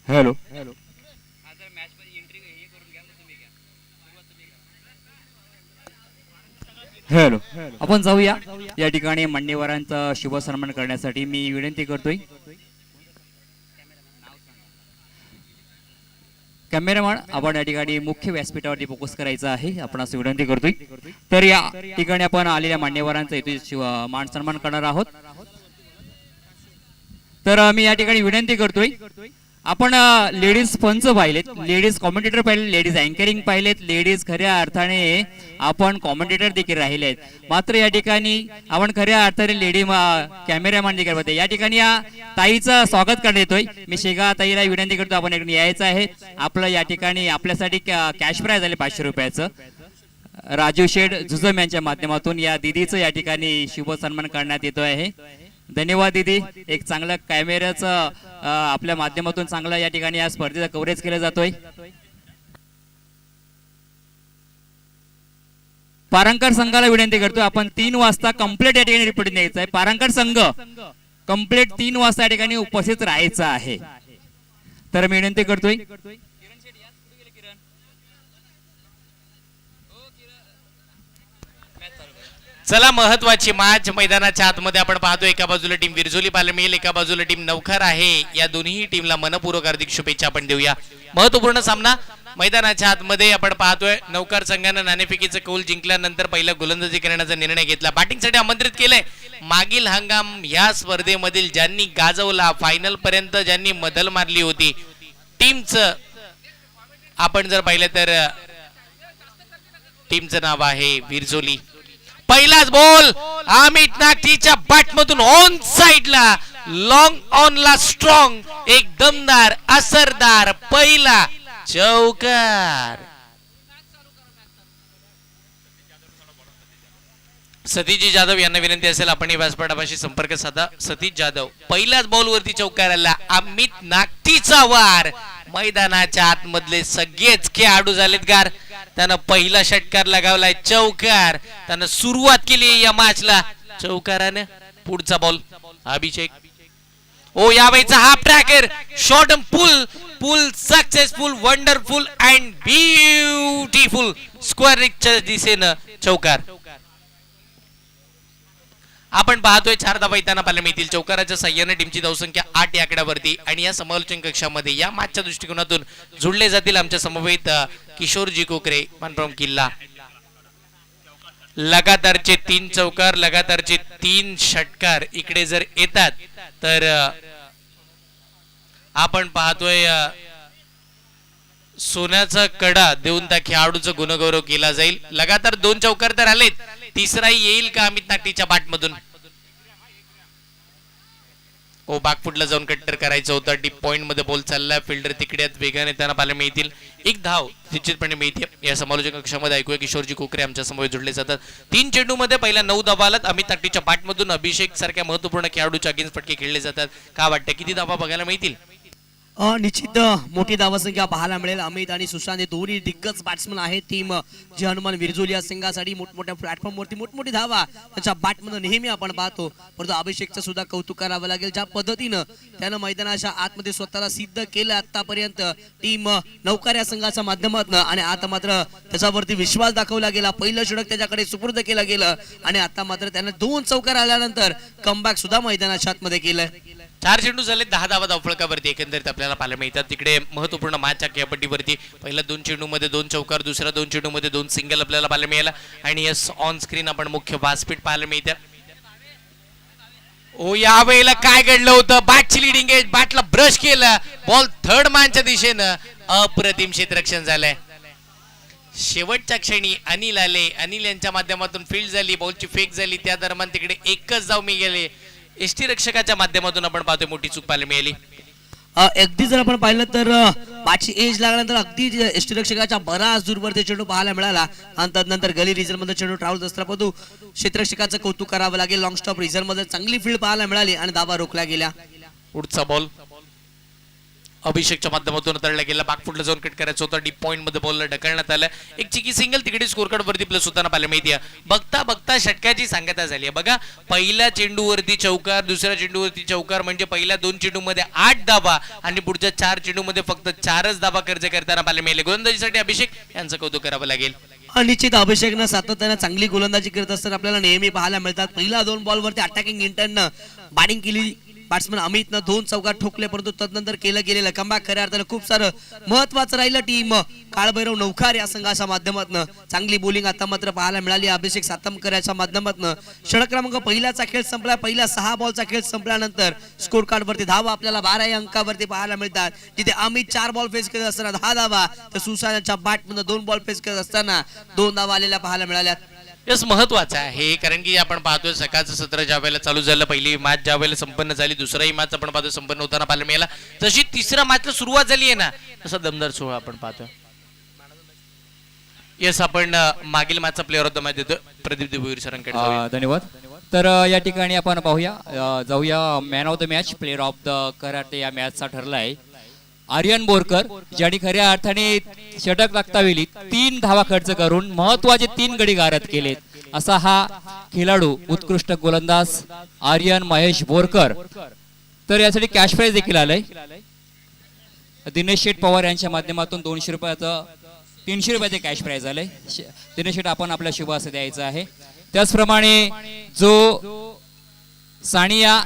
Hello hello. आपण जाऊया या ठिकाणी मान्यवरांचा शुभ सन्मान करण्यासाठी मी विनंती करतोय. कॅमेरामॅन आपण या ठिकाणी मुख्य व्यासपीठावरती फोकस करायचा आहे, आपण असं विनंती करतोय. तर या ठिकाणी आपण आलेल्या मान्यवरांचा इथे मान सन्मान करणार आहोत. तर मी या ठिकाणी विनंती करतोय, आपण लेडीज पंच पाहिलेत, लेडीज कॉमेंटेटर पाहिले, लेडीज अँकरिंग पाहिलेत, लेडीज खऱ्या अर्थाने आपण कॉमेंटेटर देखील राहिले आहेत. मात्र या ठिकाणी आपण खऱ्या अर्थाने लेडी कॅमेरामॅन देखील पाहते. या ठिकाणी या ताईचं स्वागत करण्यात येतोय. मी शेगा ताईला विनंती करतो, आपण इकडे यायचं आहे. आपलं या ठिकाणी आपल्यासाठी कॅश प्राइज आले 500 रुपयाचं. राजू शेठ जुजम यांच्या माध्यमातून या दिदीचं या ठिकाणी शुभ सन्मान करण्यात येतो आहे. धन्यवाद दीदी. एक चांगलं कॅमेऱ्याचं आपल्या माध्यमातून चांगलं या ठिकाणी या स्पर्धेचा कव्हरेज केला जातोय. पारंकर संघाला विनंती करतोय, आपण 3 वाजता कंप्लीट या ठिकाणी रिपोर्ट द्यायचं आहे. पारंकर संघ कंप्लीट 3 वाजता या ठिकाणी उपस्थित राहायचं आहे. तर मी विनंती करतोय. चला, महत्वाची मॅच मैदानाच्या आतमध्ये आपण पाहतो. एका बाजूला टीम विरजोली पालमेल, एका बाजूला टीम नवखर आहे. या दोन्ही टीमला मनपूर्वक हार्दिक शुभेच्छा आपण देऊया. महत्वपूर्ण सामना मैदानाच्या आतमध्ये आपण पाहतोय. नवकर संघानं नाणेफेकीचं कौल जिंकल्यानंतर पहिला गोलंदाजी करण्याचा निर्णय घेतला. बॅटिंगसाठी आमंत्रित केलंय. मागील हंगाम या स्पर्धेमधील ज्यांनी गाजवला, फायनल पर्यंत ज्यांनी मदल मारली होती टीमचं आपण जर पाहिलं तर टीमचं नाव आहे विरजोली. पहिलाच बॉल अमित नागटीच्या बॅटमधून ऑन साइडला, लॉंग ऑन ला स्ट्रॉंग, एक दमदार असरदार पहिला चौकार. सतीश जाधव यांना विनंती असेल आपण या व्यासपीठाशी संपर्क साधा. सतीश जाधव पहिल्याच बॉल वरती चौकार आला. अमित नागटीचा वार. मैदानाच्या आतमधले सगळेच खेळाडू झालेत गार. त्यानं पहिला षटकार लगावलाय, चौकार. त्यानं सुरुवात केली या मॅचला चौकाराने. पुढचा बॉल अभिषेक. ओ यावेळीचा half tracker short pull successful, wonderful and beautiful square रिकच्या दिशेनं चौकार. आपण पाहतोय 4 धावा येताना पाहायला मिळतील. चौकाराच्या साह्याने टीमची धावसंख्या 8 या आकड्यावरती. आणि या समालोचन कक्षामध्ये या मॅचच्या दृष्टिकोनातून जुळले जातील आमच्या समवेत किशोरजी कोकरे, मनफ्रॉम किल्ला. लगातारचे 3 चौकार, लगातारचे 3 षटकार इकडे जर येतात तर आपण पाहतोय सोन्याचा कडा देऊन त्या खेळाडूचा गुणगौरव केला जाईल. लगातार 2 चौकार तर आलेत, तिसराही येईल का अमित नागटीच्या बॅटमधून? ओ बागफुटला जाऊन कट्टर करायचं होतं. डीप पॉइंट मध्ये बॉल चालला, फिल्डर तिकडे वेगाने त्यांना पाहायला मिळतील. 1 धाव निश्चितपणे मिळते. या समालोचन कक्षामध्ये ऐकूया किशोरजी कोकरे आमच्या समोर जुळले जातात. 3 चेंडू मध्ये पहिल्या 9 धावा आलात. अमित नागटीच्या बॅटमधून अभिषेक सारख्या महत्वपूर्ण खेळाडूच्या अगेन्स्ट फटके खेळले जातात. का वाटतं किती धावा बघायला मिळतील? निश्चित मोठी धावसंख्या पाहायला मिळेल. अमित आणि सुशांत हे दोन्ही दिग्गज बॅट्समन आहेत. टीम जी हनुमान विरजोली या संघासाठी मोठमोठ्या प्लॅटफॉर्मवरती मोठमोठी धावा त्याच्या बॅटमधून नेहमी आपण पाहतो. परंतु अभिषेकचं सुद्धा कौतुक करावं लागेल. ज्या पद्धतीनं त्यानं मैदानाच्या आतमध्ये स्वतःला सिद्ध केलं आतापर्यंत टीम नवकार या संघाच्या माध्यमातून, आणि आता मात्र त्याच्यावरती विश्वास दाखवला गेला. पहिलं षटक त्याच्याकडे सुपूर्द केलं गेलं आणि आता मात्र त्यानं 2 चौकार आल्यानंतर कमबॅक सुद्धा मैदानाच्या आतमध्ये केलंय. 4 चेंडू झाले, 10 धावा धावफलकावरती एकंदरीत आपल्याला पाहायला मिळतात. तिकडे महत्वपूर्ण मॅचच्या खेळपट्टीवरती पहिल्या 2 चेंडू मध्ये 2 चौकार, दुसऱ्या 2 चेंडू मध्ये 2 सिंगल आपल्याला पाहायला मिळाला. आणि यस ऑन स्क्रीन आपण मुख्य व्यासपीठ पाहायला मिळतं. ओ यावेळेला काय घडलं होतं? बॅटची लिडिंग एज, बॅटला ब्रश केला, बॉल थर्ड मॅनच्या दिशेनं अप्रतिम क्षेत्ररक्षण झालंय. शेवटच्या क्षणी अनिल आले, अनिल यांच्या माध्यमातून फील्ड झाली, बॉलची फेक झाली. त्या दरम्यान तिकडे एकच धाव मी गेले. एसटी रक्षकाच्या माध्यमातून आपण पाहतोय मोठी चूक पाहायला मिळाली. अगदी जर आपण पाहिलं तर पाचची एज लागल्यानंतर अगदी एसटी रक्षकाच्या बराच दूरवरती चेंडू पाहायला मिळाला. आणि त्यानंतर गली रिझर्व मध्ये चेंडू ट्रॅव्हल असताना परंतु क्षेत्ररक्षकाचं कौतुक करावं लागेल. लॉंग स्टॉप रिझर्व मध्ये चांगली फील्ड पाहायला मिळाली आणि धावा रोखल्या गेल्या. पुढचा बॉल अभिषेकच्या माध्यमातून तळला गेला, बाकफुटला जाऊन कट करायचं होतं, डीप पॉईंट मध्ये बॉलला ढकलण्यात आलं. एक चिकी सिंगल तिकडे स्कोर कार्ड वरती प्लस होताना पाहायला मिळते. बघता बघता षटकाची सांगता झाली आहे बघा. पहिल्या चेंडूवरती चौकार, दुसऱ्या चेंडूवरती चौकार, म्हणजे पहिल्या 2 चेंडूमध्ये 8 धाबा आणि पुढच्या 4 चेंडूमध्ये फक्त 4च धाबा खर्च करताना पाहायला मिळाले. गोलंदाजीसाठी अभिषेक यांचं कौतुक करावं लागेल. निश्चित अभिषेकनं सातत्याने चांगली गोलंदाजी करत असताना आपल्याला नेहमी पाहायला मिळतात. पहिला 2 बॉलवरती अटॅकिंग इंटरनं बॅटिंग केली बॅट्समन अमितनं 2 चौकार ठोकले, परंतु तदनंतर केलं गेलेलं कमबॅक खऱ्या अर्थानं खूप सारं महत्वाचं राहिलं. टीम काळभैरव नौकार या संघाच्या माध्यमातून चांगली बॉलिंग आता मात्र पाहायला मिळाली अभिषेक सातमकरच्या माध्यमातून. षटक क्रमांक पहिल्याचा खेळ संपला. पहिल्या 6 बॉलचा खेळ संपल्यानंतर स्कोर कार्ड वरती धावा आपल्याला 12 या अंकावरती पाहायला मिळतात. जिथे अमित 4 बॉल फेस करत असताना 10 धावा, तर सुशांतच्या बॅटमधून 2 बॉल फेस करत असताना 2 धावा आलेल्या पाहायला मिळाल्या. यस, महत्वाचं आहे कारण की आपण पाहतोय सकाळचं सत्र ज्या वेळेला चालू झालं, पहिली मॅच ज्या वेळेला संपन्न झाली, दुसराही मॅच आपण पाहतो संपन्न होताना पाहायला मिळाला. जशी तिसऱ्या मॅचला सुरुवात झाली आहे ना, तसा दमदार सोहळा आपण पाहतोय. यस, आपण मागील मॅचचा प्लेअर ऑफ द मॅच देतो प्रदीप देववीर सरांकडे. धन्यवाद. तर या ठिकाणी आपण पाहूया, जाऊया man of the match, player of the karate या मॅचचा ठरला आहे आर्यन बोरकर, ज्यांनी खऱ्या अर्थाने षटक लागतावेळी 3 धावा खर्च करून महत्वाचे 3 गडी गारद केलेत. असा हा खेळाडू उत्कृष्ट गोलंदाज आर्यन महेश बोरकर. तर यासाठी कॅश प्राइज देखील आलंय. दिनेश शेठ पवार यांच्या माध्यमातून 200 रुपयाचं 300 रुपयाचे कॅश प्राइज आलंय. दिनेश शेठ आपण आपल्या शुभ असं द्यायचं आहे. त्याचप्रमाणे जो सानिया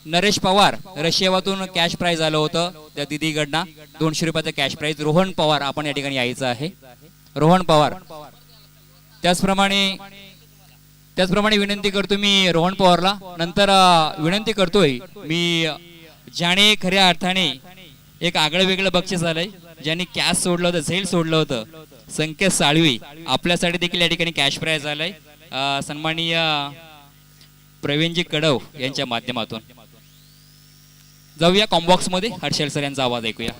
नरेश पवार रशियातून कॅश प्राइज आलं होतं त्या दिदीकडनं 200 रुपयाचं कॅश प्राइज. रोहन पवार आपण या ठिकाणी यायचं आहे. रोहन पवार. त्याचप्रमाणे विनंती करतो मी रोहन पवारला. नंतर विनंती करतोय मी ज्याने खऱ्या अर्थाने एक आगळं वेगळं बक्षीस आलंय, ज्यांनी कॅश सोडलं होतं, झेल सोडलं होतं, संकेत साळवी, आपल्यासाठी देखील या ठिकाणी कॅश प्राइज आलंय सन्माननीय प्रवीणजी कडव यांच्या माध्यमातून. जाऊया कॉम्बॉक्स मध्ये, हर्षल सर यांचा आवाज ऐकूया.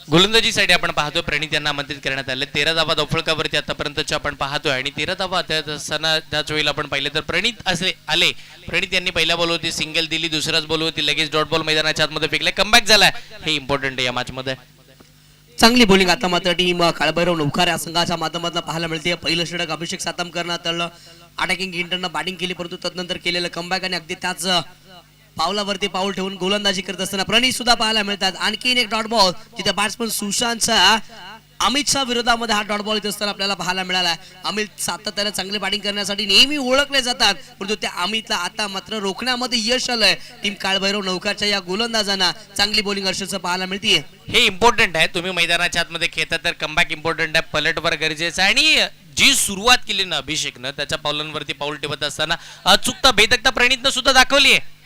गोलंदाजीसाठी आपण पाहतोय प्रणित यांना आमंत्रित करण्यात आले. 13 धावा धावफलकावरती आतापर्यंतच्या आपण पाहतोय आणि 13 धावा असताना त्याच वेळेला आपण पाहिले तर प्रणित आले. प्रणित यांनी पहिल्या बॉलवरती सिंगल दिली, दुसऱ्याच बॉलवरती लगेच डॉट बॉल मैदानाच्या आतमध्ये फेकले, कमबॅक झालाय. हे इम्पॉर्टंट आहे या मॅच मध्ये. चांगली बॉलिंग आता मात्र टीम काळभैरव नौकार या संघाच्या माध्यमातून पाहायला मिळते. पहिलं षटक अभिषेक सातमकरनं तळलं, अटॅकिंग इंटरनं बॅटिंग केली, परंतु तदनंतर केलेलं कमबॅक आणि अगदी त्याच पावलावरती पाऊल ठेवून गोलंदाजी करत असताना प्रणित सुद्धा पाहायला मिळतात. आणखीन एक डॉट बॉल जिथे बॅट्समन सुशांतच्या अमितच्या विरोधामध्ये हा डॉट बॉल येत असताना आपल्याला पाहायला मिळाला. अमित सातत्याने चांगली बॅटिंग करण्यासाठी नेहमी ओळखले जातात, परंतु त्या अमितला आता मात्र रोखण्यामध्ये यश आलंय. टीम काळभैरव नौकारच्या या गोलंदाजांना चांगली बॉलिंग हर्षलचं पाहायला मिळते. हे इम्पॉर्टंट आहे. तुम्ही मैदानाच्या आतमध्ये खेळता तर कमबॅक इम्पॉर्टंट आहे, पलटवार गरजेचं आहे. आणि जी सुरुवात केली ना अभिषेकनं, त्याच्या पावलांवरती पाऊल ठेवत असताना अचूकता भेदकता प्रणितनं सुद्धा दाखवली आहे.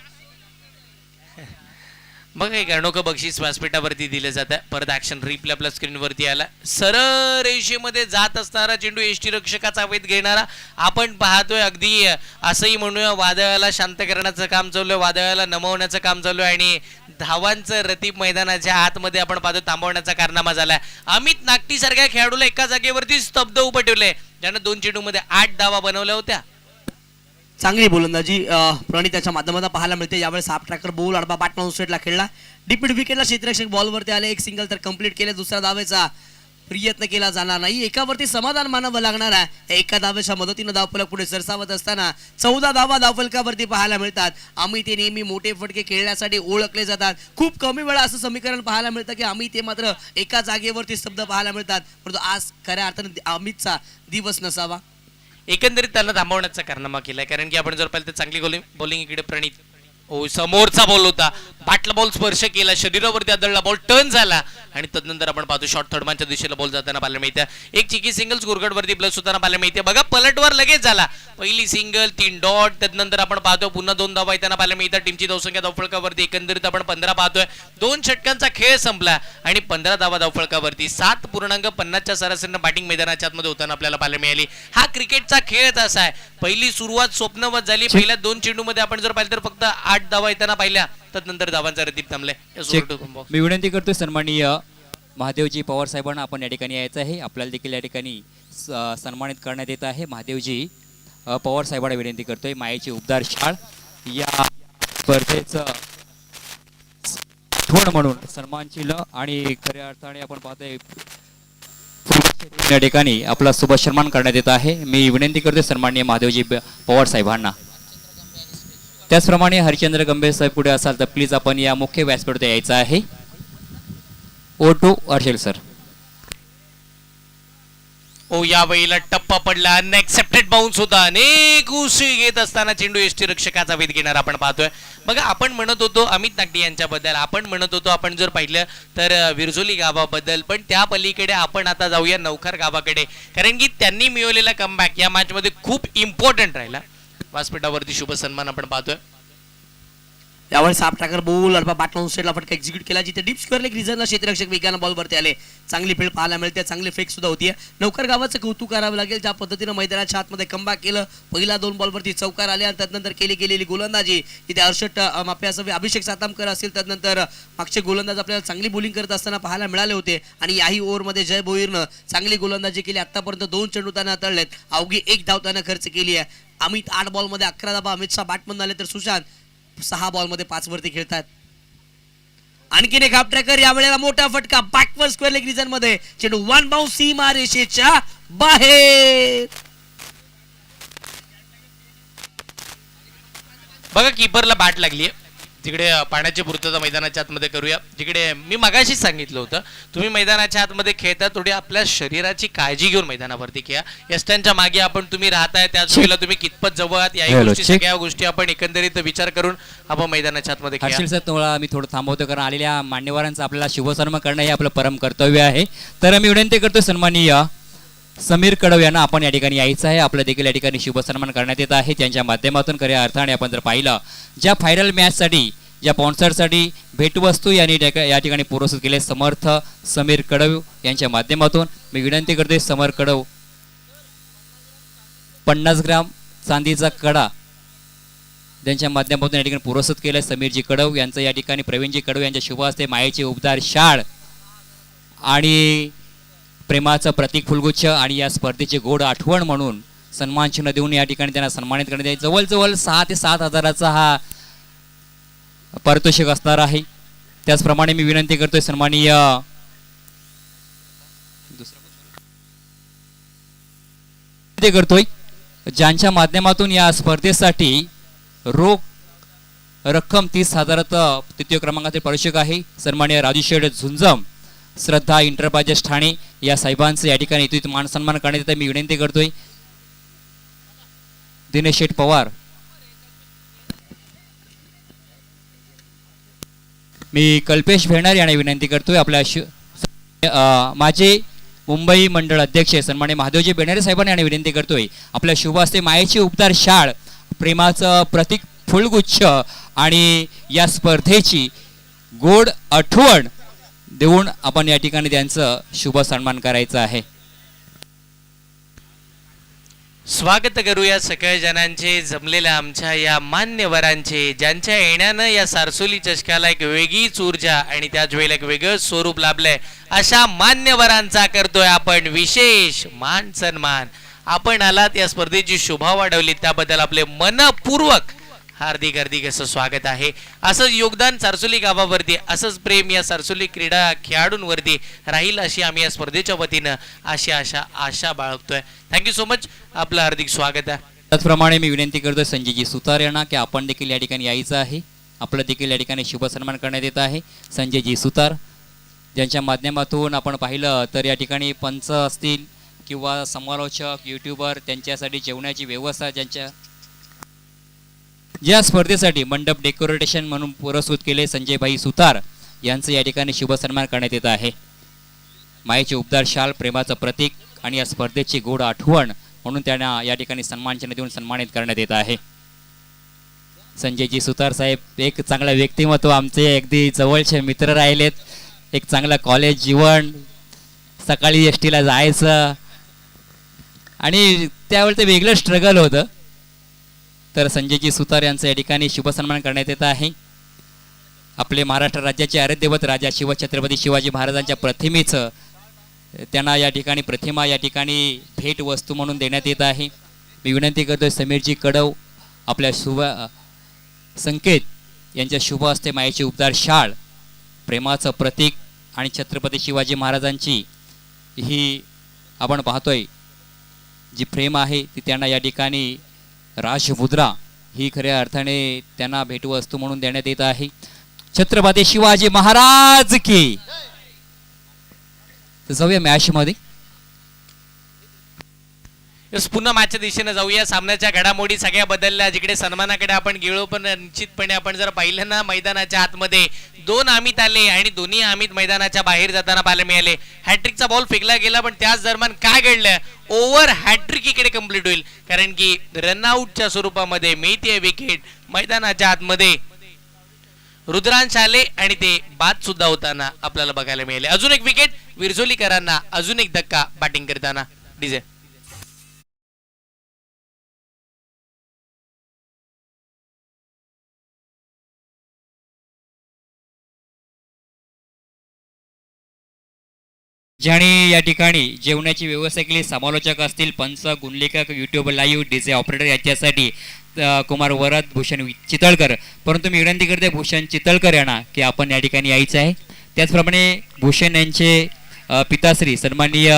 मग एक अनोखं बक्षीस व्यासपीठावरती दिलं जातं. परत ऍक्शन रिप्ले आपल्या स्क्रीनवरती आला. सरळ रेषेमध्ये जात असणारा चेंडू एष्टी रक्षकाचा वेध घेणारा आपण पाहतोय. अगदी असंही म्हणूया वादळाला शांत करण्याचं काम चालू आहे, वादळाला नमवण्याचं काम चालू आहे आणि धावांचं रतीब मैदानाच्या आतमध्ये आपण पाहतो थांबवण्याचा कारनामा झालाय. अमित नागटी सारख्या खेळाडूला एका जागेवरती स्तब्ध उभं ठेवलंय, ज्यानं 2 चेंडूमध्ये 8 धावा बनवल्या होत्या. चांगली गोलंदाजी प्रणित त्याच्या माध्यमातून पाहायला मिळते. यावेळेस हाफ ट्रॅकर बॉल आडबा बाट मारून सेटला खेळला, डिपिट विकेटला क्षेत्ररक्षक बॉलवरती आले, एक सिंगल तर कंप्लीट केले. दुसऱ्या धावेचा प्रयत्न केला जाणार नाही, एकावरती समाधान मानावं लागणार आहे. एका धावेच्या मदतीनं धावफलक पुढे सरसावत असताना 14 धावा धावफलकावरती पाहायला मिळतात. अमित हे नेहमी मोठे फटके खेळण्यासाठी ओळखले जातात. खूप कमी वेळा असं समीकरण पाहायला मिळतं की अमित हे मात्र एका जागेवरती स्तब्ध पाहायला मिळतात, परंतु आज खऱ्या अर्थाने अमितचा दिवस नसावा. एकंदरीत त्यांना थांबवण्याचा कारनामा केलाय, कारण की आपण जर पाहिलं तर चांगली बॉलिंग इकडे प्रणित समोरचा बॉल होता, बाटला बॉल स्पर्श केला, शरीरावरती आदळला, बॉल टर्न झाला आणि तदनंतर आपण पाहतो शॉर्ट थर्डमॅनच्या दिशेला बॉल जाताना पाहायला मिळते. एक चिकी सिंगल स्कोरकार्ड वरती प्लस होताना पाहायला मिळते. बघा पलटवार लगेच झाला, पहिली सिंगल 3 डॉट, त्यानंतर आपण पाहतो पुन्हा 2 धावा येताना पाहायला मिळतात. टीमची धावसंख्या धावफलकावरती एकंदरीत आपण 15 पाहतोय. 2 षटकांचा खेळ संपला आणि 15 धावा धावफलकावरती 7.50च्या सरासरीनं बॅटिंग मैदानाच्या आतमध्ये होताना आपल्याला पाहायला मिळाली. हा क्रिकेटचा खेळच असा आहे. पहिली सुरुवात स्वप्नवत झाली. पहिल्या 2 चेंडूमध्ये आपण जर पाहिलं तर फक्त 8 धावा येताना पाहिल्या, त्यानंतर धावांचा रतीब थांबलाय. मी विनंती करतोय सन्माननीय महादेवजी पवार साहेबांना आपण या ठिकाणी यायचं आहे. आपल्याला देखील या ठिकाणी सन्मानित करण्यात येत आहे. महादेवजी पवार साहेबांना विनंती करतोय. मायेची उबदार शाळ या स्पर्धेचं आठवण म्हणून सन्मानशील आणि खऱ्या अर्थाने आपण पाहतोय या ठिकाणी आपला शुभ सन्मान करण्यात येत आहे. मी विनंती करते सन्माननीय महादेवजी पवार साहेबांना. त्याचप्रमाणे हरिचंद्र गंभीर साहेब पुढे असाल तर प्लीज आपण या मुख्य व्यासपीठावर यायचं आहे. Over to Harshal sir. ओ या वेळेला टप्पा पडला, अनएक्सेप्टेड बाउन्स होता. अनेक उसळी घेत असताना चेंडू यष्टी रक्षकाचा वेध घेणार आपण पाहतोय. बघा आपण म्हणत होतो अमित नागटे यांच्याबद्दल, आपण म्हणत होतो आपण जर पाहिलं तर विरजोली गावाबद्दल, पण त्या पलीकडे आपण आता जाऊया नवखार गावाकडे, कारण की त्यांनी मिळवलेला कमबॅक या मॅच मध्ये खूप इम्पॉर्टंट राहिला. व्यासपीठावरती शुभ सन्मान आपण पाहतोय. त्यावेळेस साप टाकर बॉल अल्पा बॅट लावून स्ट्रेटला फटका एक्झिक्यूट केला, जिथे डीप स्क्वेअर लेग रिझनला क्षेत्ररक्षक वेगानं बॉलवरती आले. चांगली फील्ड पाहायला मिळते, चांगली फेक सुद्धा होतीये. नवकर गावाचं कौतुक करावं लागेल, ज्या पद्धतीनं मैदानाच्या आतमध्ये कमबॅक केलं. पहिला 2 बॉलवरती चौकार आले आणि त्यानंतर केली गेलेली गोलंदाजी, तिथे हर्षद अभिषेक सातामकर असतील, त्यानंतर मागचे गोलंदाज आपल्याला चांगली बॉलिंग करत असताना पाहायला मिळाले होते. आणि याही ओव्हरमध्ये जय भोईरनं चांगली गोलंदाजी केली. आतापर्यंत 2 चेंडू त्यानं हाताळलेत, अवघी 1 धाव त्यानं खर्च केली आहे. अमित 8 बॉलमध्ये 11 धावा, अमित शाह बॅटमन आले तर सुशांत 6 बॉलमध्ये 5 वरती खेळतात. आणखीन एक हाफ ट्रॅकर, यावेळेला मोठा फटका बॅकवर्ड स्क्वेअर लेग रिजन मध्ये, चेंडू 1 बाउन्स सीमा रेषेच्या बाहेर. बघा कीपरला बॅट लागली. तिकडे पाण्याची पूर्तता मैदानाच्या आतमध्ये करूया. जिकडे मी मगाशी सांगितलं होतं तुम्ही मैदानाच्या आतमध्ये खेळता थोडी आपल्या शरीराची काळजी घेऊन मैदानावरती खेळा. यष्ट्यांच्या मागे आपण तुम्ही राहताय, त्याच वेळेला तुम्ही कितपत जवळ आहात, या गोष्टी सगळ्या गोष्टी आपण एकंदरीत विचार करून आपण मैदानाच्या आतमध्ये खेळा. हर्षल सर तुम्हाला मी थोडं थांबवतो, कारण आलेल्या मान्यवरांचा आपल्याला शुभसन्मान करणं हे आपलं परम कर्तव्य आहे. तर मी विनंती करतो सन्माननीय समीर कडव यांना आपण या ठिकाणी यायचं आहे. आपलं देखील या ठिकाणी शुभ सन्मान करण्यात येत आहे. त्यांच्या माध्यमातून खऱ्या अर्थाने आपण जर पाहिलं, ज्या फायनल मॅचसाठी ज्या स्पॉन्सरसाठी भेटवस्तू यांनी या ठिकाणी पुरस्कृत केले समर्थ समीर कडव यांच्या माध्यमातून मी विनंती करतोय समीर कडव 50 ग्राम चांदीचा कडा त्यांच्या माध्यमातून या ठिकाणी पुरस्कृत केले. समीरजी कडव यांचं या ठिकाणी प्रवीणजी कडव यांच्या शुभ हस्ते मायेचे उबदार शाळ आणि प्रेमाचं प्रतीक फुलगुच्छ आणि या स्पर्धेची गोड आठवण म्हणून सन्मान चिन्ह देऊन या ठिकाणी त्यांना सन्मानित करण्यात येईल. जवळजवळ 6 ते 7 हजाराचा हा पारितोषिक असणार आहे. त्याचप्रमाणे मी विनंती करतोय सन्माननीय ज्यांच्या माध्यमातून या स्पर्धेसाठी रोख रक्कम 30,000 तृतीय क्रमांकाचे पारितोषिक आहे. सन्माननीय राजू शेठ झुंजम, श्रद्धा इंटरप्राइजेस ठाणे या साहेबांचं या ठिकाणी इथे मान सन्मान करण्यात येतं. मी विनंती करतोय दिनेश शेठ पवार, मी कल्पेश भेणार यांना विनंती करतोय. आपल्या माझे मुंबई मंडळ अध्यक्ष सन्माननीय महादेवजी बेनेरे साहेबांना यांना विनंती करतोय आपल्या शुभ हस्ते मायेची उपदार शाळ, प्रेमाचं प्रतीक फुलगुच्छ आणि या स्पर्धेची गोड आठवण देऊन आपण या ठिकाणी त्यांचं शुभ सन्मान करायचं आहे. स्वागत करूया सगळ्या जणांचे, जमलेल्या आमच्या या मान्यवरांचे, ज्यांच्या येण्यानं या सारसोली चषकाला एक वेगळीच ऊर्जा आणि त्याच वेळेला एक वेगळं स्वरूप लाभलंय. अशा मान्यवरांचा करतोय आपण विशेष मान सन्मान. आपण आलात, या स्पर्धेची शोभा वाढवली, त्याबद्दल आपले मनपूर्वक हार्दिक हार्दिक असं स्वागत आहे. असंच योगदान सारसोली गावावरती, असंच प्रेम या सारसोली क्रीडा खेळाडूंवरती राहील अशी आम्ही या स्पर्धेच्या वतीनं आशा बाळगतोय. थँक्यू सो मच, आपलं हार्दिक स्वागत आहे. त्याचप्रमाणे मी विनंती करतोय संजयजी सुतार यांना की आपण देखील या ठिकाणी यायचं आहे. आपलं देखील या ठिकाणी शुभ सन्मान करण्यात येत आहे. संजयजी सुतार ज्यांच्या माध्यमातून आपण पाहिलं तर या ठिकाणी पंच असतील किंवा समालोचक यूट्यूबर त्यांच्यासाठी जेवणाची व्यवस्था, ज्या स्पर्धेसाठी मंडप डेकोरेशन म्हणून पुरस्कृत केले संजय भाई सुतार यांचं या ठिकाणी शुभ सन्मान करण्यात येत आहे. मायेचे उपदार शाल, प्रेमाचं प्रतीक आणि या स्पर्धेची गोड आठवण म्हणून त्यांना या ठिकाणी सन्मान चिन्ह देऊन सन्मानित करण्यात येत आहे. संजयजी सुतार साहेब एक चांगलं व्यक्तिमत्व, आमचे अगदी जवळचे मित्र राहिलेत. एक चांगलं कॉलेज जीवन, सकाळी एसटीला जायचं आणि त्यावेळी ते वेगळं स्ट्रगल होतं. तर संजयजी सुतार यांचं या ठिकाणी शुभ सन्मान करण्यात येत आहे. आपले महाराष्ट्र राज्याचे आराध्यदैवत राजा शिवछत्रपती शिवाजी महाराजांच्या प्रतिमेचं त्यांना या ठिकाणी प्रतिमा या ठिकाणी भेट वस्तू म्हणून देण्यात येत आहे. मी विनंती करतोय समीरजी कडव आपल्या शुभ संकेत यांच्या शुभ हस्ते मायेची उपदार शाळ प्रेमाचं प्रतीक आणि छत्रपती शिवाजी महाराजांची ही आपण पाहतोय जी प्रेम आहे ती त्यांना या ठिकाणी राजमुद्रा ही खऱ्या अर्थाने त्यांना भेटवस्तू म्हणून देण्यात येत आहे. छत्रपती शिवाजी महाराज की. तर जाऊया मॅच मध्ये. यस, पुन्हा मॅचच्या दिशेने जाऊया. सामन्याच्या घडामोडी सगळ्या बदलल्या. जिकडे सन्मानाकडे आपण गेलो, पण निश्चितपणे आपण जर पाहिलं ना, मैदानाच्या आतमध्ये 2 अमित आले आणि दोन्ही अमित मैदानाच्या बाहेर जाताना पाहायला मिळाले. हॅट्रिकचा बॉल फेकला गेला, पण त्याच दरम्यान काय घडलं, ओव्हर हॅट्रिक इकडे कंप्लीट होईल, कारण की रनआउटच्या स्वरूपामध्ये मिळते विकेट. मैदानाच्या आतमध्ये रुद्रांश आले आणि ते बाद सुद्धा होताना आपल्याला बघायला मिळाले. अजून एक विकेट विरजोलीकरांना, अजून एक धक्का बॅटिंग करताना. डीजे ज्याने या ठिकाणी जेवणाची व्यवस्था केली, समालोचक असतील, पंच, गुणलेखक, युट्यूब लाईव्ह, डीजे ऑपरेटर याच्यासाठी कुमार वरद, भूषण चितळकर. परंतु मी विनंती करते भूषण चितळकर यांना की आपण या ठिकाणी यायचं आहे. त्याचप्रमाणे भूषण यांचे पिताश्री सन्माननीय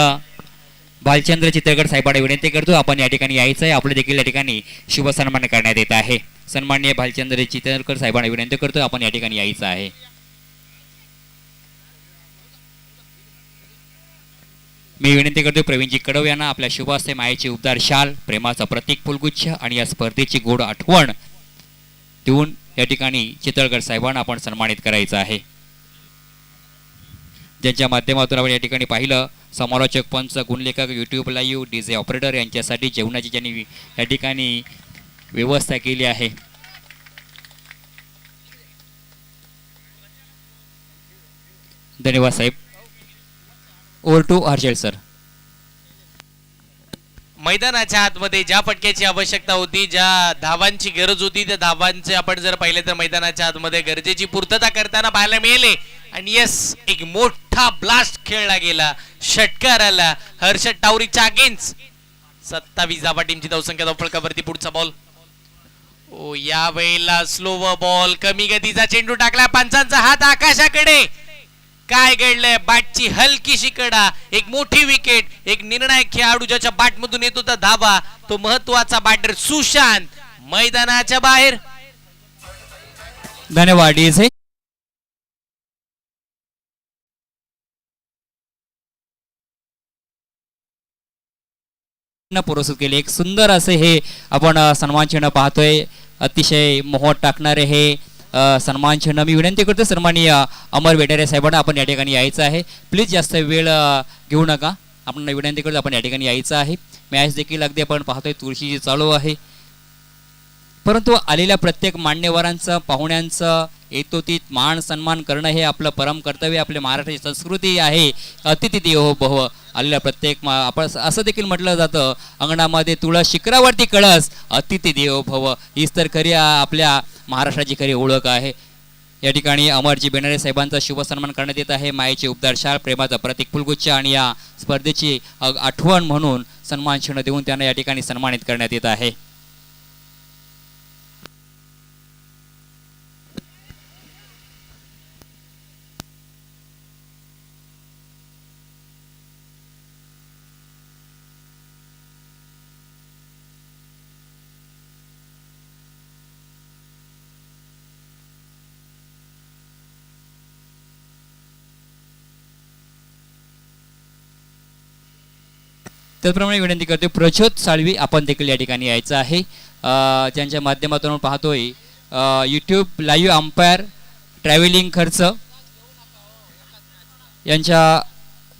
भालचंद्र चितळकर साहेबांना विनंती करतो आपण या ठिकाणी यायचं आहे. आपले देखील या ठिकाणी शुभ सन्मान करण्यात येत आहे. सन्माननीय भालचंद्र चितळकर साहेबांना विनंती करतो आपण या ठिकाणी यायचं आहे. मी विनंती करतो प्रवीणजी कडव यांना आपल्या शुभ हस्ते मायेची उबदार शाल, प्रेमाचा प्रतीक फुलगुच्छ आणि या स्पर्धेची गोड आठवण देऊन या ठिकाणी चितळकर साहेबांना आपण सन्मानित करायचं आहे. ज्यांच्या माध्यमातून आपण या ठिकाणी पाहिलं, समालोचक, पंच, गुणलेखक, युट्यूब लाईव्ह, डीजे ऑपरेटर यांच्यासाठी जेवणाची ज्यांनी या ठिकाणी व्यवस्था केली आहे. धन्यवाद साहेब. Over to Harshal sir. मैदानाच्या आतमध्ये ज्या फटक्याची आवश्यकता होती, ज्या धावांची गरज होती, त्या धावांचे आपण जर पाहिले तर मैदानाच्या आतमध्ये गरजेची पूर्तता करताना पाहायला मिळाले. आणि यस, एक मोठा ब्लास्ट खेळला गेला, षटकार आला हर्षद टावरीच्या अगेन्स्ट. 27 धावा टीमची धावसंख्या फलकावरती. पुढचा बॉल, ओ या वेळेला स्लोवर बॉल, कमी गतीचा चेंडू टाकला, पंचांचा हात आकाशाकडे. काय घडलंय, बॅटची हलकीशी कडा, एक मोठी विकेट, एक निर्णायक खेळाडू ज्याच्या बॅट मधून येत होता धावा, तो महत्वाचा बॅटर सुशांत मैदानाच्या बाहेर. धन्यवाद डीजे. पुरस्कृत केले. एक सुंदर असे हे आपण सन्मान चिन्ह पाहतोय, अतिशय मोहर टाकणारे हे सन्मान चिन्ह. मी विनंती करतो सन्माननीय अमर वेटारे साहेबांना आपण या ठिकाणी यायचं आहे. प्लीज जास्त वेळ घेऊ नका. आपण विनंती करतो आपण या ठिकाणी यायचं आहे. मॅच देखील अगदी आपण पाहतोय तुळशीची चालू आहे, परंतु आलेल्या प्रत्येक मान्यवरांचं, पाहुण्यांचं येतोतीत मान सन्मान करणं हे आपलं परम कर्तव्य, आपल्या महाराष्ट्राची संस्कृती आहे. अतिथी देवो भव. आलेल्या प्रत्येक आपण असं देखील म्हटलं जातं, अंगणामध्ये तुळस, शिखरावरती कळस, अतिथी देवो भव. हीच तर खरी आपल्या महाराष्ट्राची खरी ओळख आहे. या ठिकाणी अमरजी बेनरे साहेबांचा शुभ सन्मान करण्यात येत आहे. मायेची उबदार शाल, प्रेमाचा प्रतीक फुलगुच्छ आणि या स्पर्धेची आठवण म्हणून सन्मान चिन्ह देऊन त्यांना या ठिकाणी सन्मानित करण्यात येत आहे. त्याचप्रमाणे विनंती करते प्रचोद साळवी आपण देखील या ठिकाणी यायचं आहे. ज्यांच्या माध्यमातून पाहतोय यूट्यूब लाईव्ह अंपायर, ट्रॅव्हलिंग खर्च यांच्या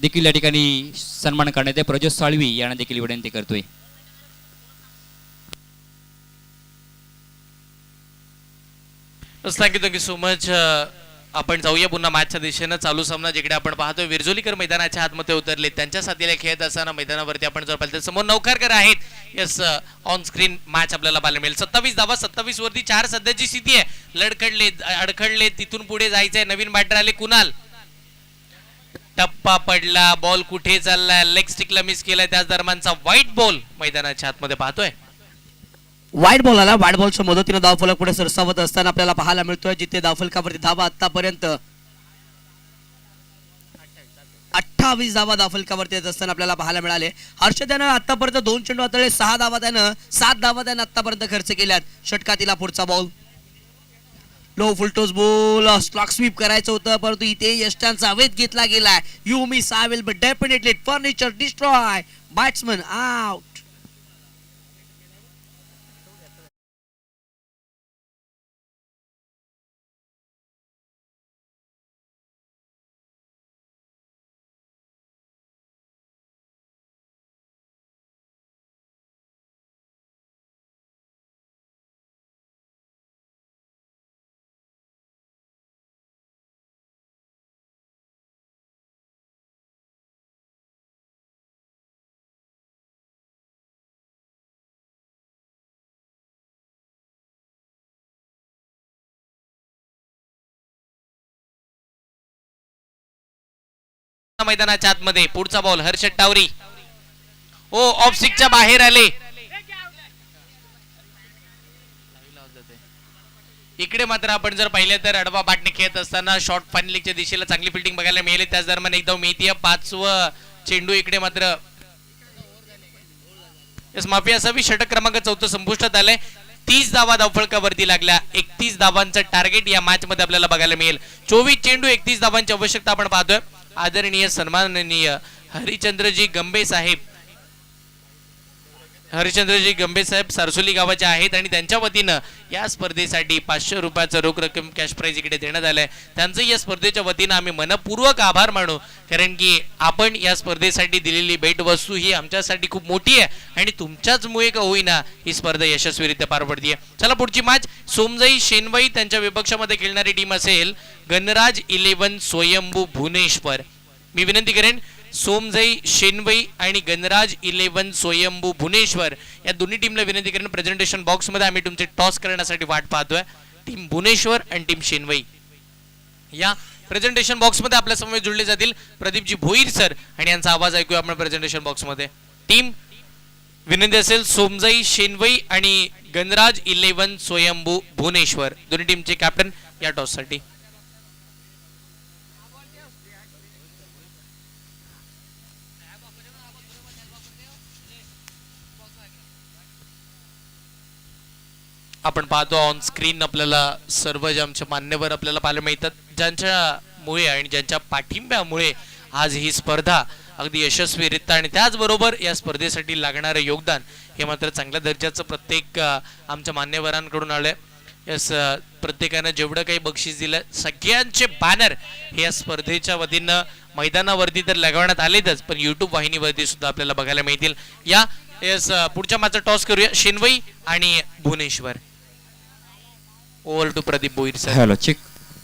देखील या ठिकाणी सन्मान करण्यात आहे. प्रजोत साळवी यांना देखील विनंती करतोय. Thank you so much. आपण जाऊया पुन्हा मॅचच्या दिशेनं. चालू सामना जिकडे आपण पाहतोय विरजोलीकर मैदानाच्या आतमध्ये उतरले, त्यांच्या साथीला खेळत असताना मैदानावरती आपण जर पाहिलं तर समोर नौखारकर आहेत. यस, ऑन स्क्रीन मॅच आपल्याला पाहायला मिळेल. 27 धावा, 27 वरती 4 सध्याची स्थिती आहे. लडखडले, अडखडले, तिथून पुढे जायचंय. नवीन बॅटर आले कुणाल, टप्पा पडला, बॉल कुठे चाललाय, लेग स्टिकला मिस केलाय, त्याच दरम्यानचा व्हाईट बॉल मैदानाच्या आतमध्ये पाहतोय. वाईट बॉल आला. वाईट बॉलच्या मदतीने धावफलक पुढे सरसावत असताना आपल्याला पाहायला मिळतोय, जिथे धावफलकावरती धावा आतापर्यंत 28 धावा धावफलकावरती येत असताना आपल्याला पाहायला मिळाले. हर्षद यानं आतापर्यंत 2 चेंडू हाताळले, 6 धावा त्यानं 7 धावा त्यानं आतापर्यंत खर्च केल्यात. षटकातीला पुढचा ball, low full toss ball, slog sweep करायचं होतं परंतु इथे यष्टांचा वेध घेतला गेलाय. You miss I will but definitely furniture destroy, batsman out. मैदानाच्या आतमध्ये पुढचा बॉल हर्षद टावरी ओ ऑफ स्टिकच्या बाहेर आले. इकडे मात्र आपण जर पाहिलं तर अडवा बाटणे खेळत असताना शॉर्ट फायनलिंगच्या दिशेला चांगली फिल्डिंग बघायला मिळाली. त्याच दरम्यान एकदम मेहती 5वं चेंडू इकडे मात्र माफी असावी. षटक क्रमांक 14 संपुष्टात आलाय. 30 धावा धावफलकावरती लागल्या. 31 धावांचं टार्गेट या मॅच मध्ये आपल्याला बघायला मिळेल. 24 चेंडू 31 धावांची आवश्यकता आपण पाहतोय. आदरणीय सन्माननीय हरिचंद्रजी गंबे साहेब सारसोली गावाचे आहेत आणि त्यांच्या वतीनं या स्पर्धेसाठी 500 रुपयाचं रोख रक्कम कॅश प्राइज इकडे देण्यात आलंय. त्यांचं या स्पर्धेच्या वतीनं आम्ही मनपूर्वक आभार मानू, कारण की आपण या स्पर्धेसाठी दिलेली भेटवस्तू ही आमच्यासाठी खूप मोठी आहे आणि तुमच्याचमुळे का होईना ही स्पर्धा यशस्वीरित्या पार पडतीये. चला पुढची मॅच सोमजई शेनवई त्यांच्या विपक्षामध्ये खेळणारी टीम असेल गणराज 11 स्वयंभू भुवनेश्वर. मी विनंती करेन सोमजई शेनवई आणि गणराज 11 स्वयंभू भुवनेश्वर या दोन्ही टीमला विनंती करेन प्रेझेंटेशन बॉक्स मध्ये आम्ही तुमचे टॉस करण्यासाठी वाट पाहतोय. टीम भुवनेश्वर आणि टीम शेनवई या प्रेझेंटेशन बॉक्स मध्ये आपल्या समोर जुळले जातील. प्रदीपजी भोईर सर आणि यांचा आवाज ऐकूया आपण प्रेझेंटेशन बॉक्स मध्ये. टीम विनंती असेल सोमजई शेनवई आणि गणराज 11 स्वयंभू भुवनेश्वर दोन्ही टीमचे कॅप्टन या टॉस साठी. आपण पाहतो ऑन स्क्रीन आपल्याला सर्व जे आमचे मान्यवर आपल्याला पाहायला मिळतात, ज्यांच्यामुळे आणि ज्यांच्या पाठिंब्यामुळे आज ही स्पर्धा अगदी यशस्वीरित्या आणि त्याचबरोबर या स्पर्धेसाठी लागणारे योगदान हे मात्र चांगल्या दर्जाचं प्रत्येक आमच्या मान्यवरांकडून आलंय. यस प्रत्येकानं जेवढं काही बक्षीस दिलं सगळ्यांचे बॅनर हे या स्पर्धेच्या वतीनं मैदानावरती तर लगवण्यात आलेतच, पण युट्यूब वाहिनीवरती सुद्धा आपल्याला बघायला मिळतील. या यस पुढच्या मॅचचा टॉस करूया शेनवई आणि Bhuvaneshwar. Over to Pradeep Boir sir. Hello चिक.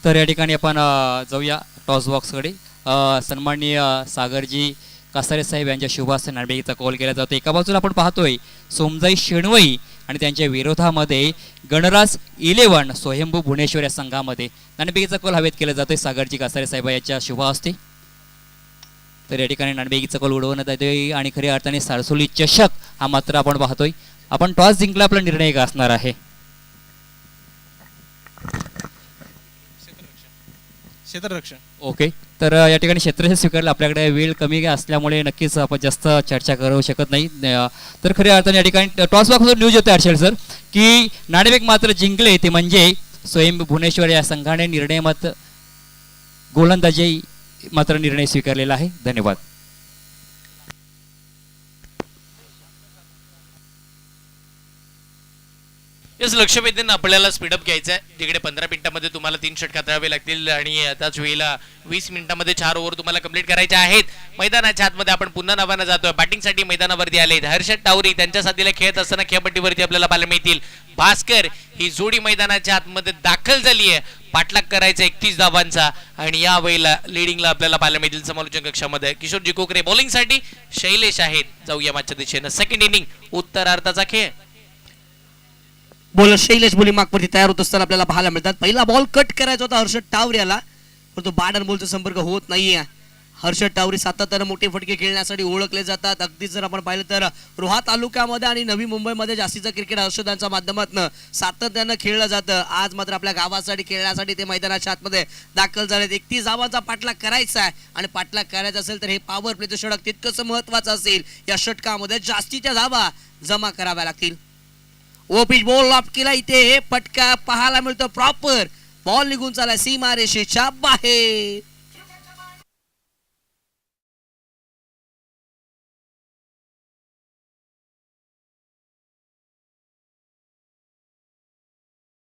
तर या ठिकाणी आपण जाऊया टॉस बॉक्सकडे. सन्माननीय सागरजी कासारे साहेब यांच्या शुभास्ते नाणेफेकीचा कॉल केला जातो. एका बाजूला आपण पाहतोय सोमजाई शेणवई आणि त्यांच्या विरोधामध्ये गणराज 11 स्वयंभू भुवनेश्वर या संघामध्ये नाणेफेकीचा कॉल हवेत केला जातोय सागरजी कासारे साहेब यांच्या शुभ हस्ते. तर या ठिकाणी नाणेफेकीचा कॉल उडवण्यात येतोय आणि खऱ्या अर्थाने सारसोली चषक हा मात्र आपण पाहतोय. आपण टॉस जिंकला, आपला निर्णय काय असणार आहे? क्षेत्ररक्षण. ओके. तर या ठिकाणी क्षेत्र स्वीकारलं. आपल्याकडे वेळ कमी असल्यामुळे नक्कीच आपण जास्त चर्चा करू शकत नाही. तर खऱ्या अर्थाने या ठिकाणी टॉस बॉक्सवर न्यूज येते हर्षल सर की नाणेफेक मात्र जिंकले ते म्हणजे स्वयंभू भुवनेश्वर या संघाने निर्णय मत गोलंदाजी मात्र निर्णय स्वीकारलेला आहे. धन्यवाद. यस लक्ष वेधून आपल्याला स्पीडअप घ्यायचं आहे. तिकडे 15 मिनिटांमध्ये तुम्हाला 3 षटकार तळावे लागतील आणि त्याच वेळेला 20 मिनिटांमध्ये 4 ओव्हर तुम्हाला कंप्लीट करायचे आहेत. मैदानाच्या आतमध्ये आपण पुन्हा नव्यानं जातोय. बॅटिंगसाठी मैदानावरती आलेत हर्षद टावरी. त्यांच्या साथीला खेळत असताना खेळपट्टीवरती आपल्याला पाहायला मिळतील भास्कर. ही जोडी मैदानाच्या आतमध्ये दाखल झाली आहे. पाठलाग करायचा 31 धावांचा आणि या वेळेला लिडिंगला आपल्याला पाहायला मिळतील समालोचन कक्षामध्ये किशोरजी कोकरे. बॉलिंगसाठी शैलेश आहेत. जाऊया मॅचच्या दिशेनं. सेकंड इनिंग उत्तरार्धाचा खेळ. बॉलर शैलेश बोली मागवरती तयार होत असताना आपल्याला पाहायला मिळतात. पहिला बॉल कट करायचा होता हर्षद टावऱ्याला, परंतु बॅट आणि बॉलचा संपर्क होत नाहीये. हर्षद टावरी सातत्यानं मोठे फटके खेळण्यासाठी ओळखले जातात. अगदीच जर आपण पाहिलं तर रोहा तालुक्यामध्ये आणि नवी मुंबईमध्ये जास्तीचं क्रिकेट हर्षदांच्या माध्यमातून सातत्यानं खेळलं जातं. आज मात्र आपल्या गावासाठी खेळण्यासाठी ते मैदानाच्या आतमध्ये दाखल झालेत. 31 धावांचा पाठलाग करायचा आहे आणि पाठलाग करायचा असेल तर हे पॉवर प्लेचं षटक तितकंच महत्वाचं असेल. या षटकामध्ये जास्तीच्या धावा जमा कराव्या लागतील. ओपिच बॉल लॉफ्ट केला, इथे हे फटका पाहायला मिळतो. प्रॉपर बॉल निघून चालला सीमारेषेच्या बाहेर.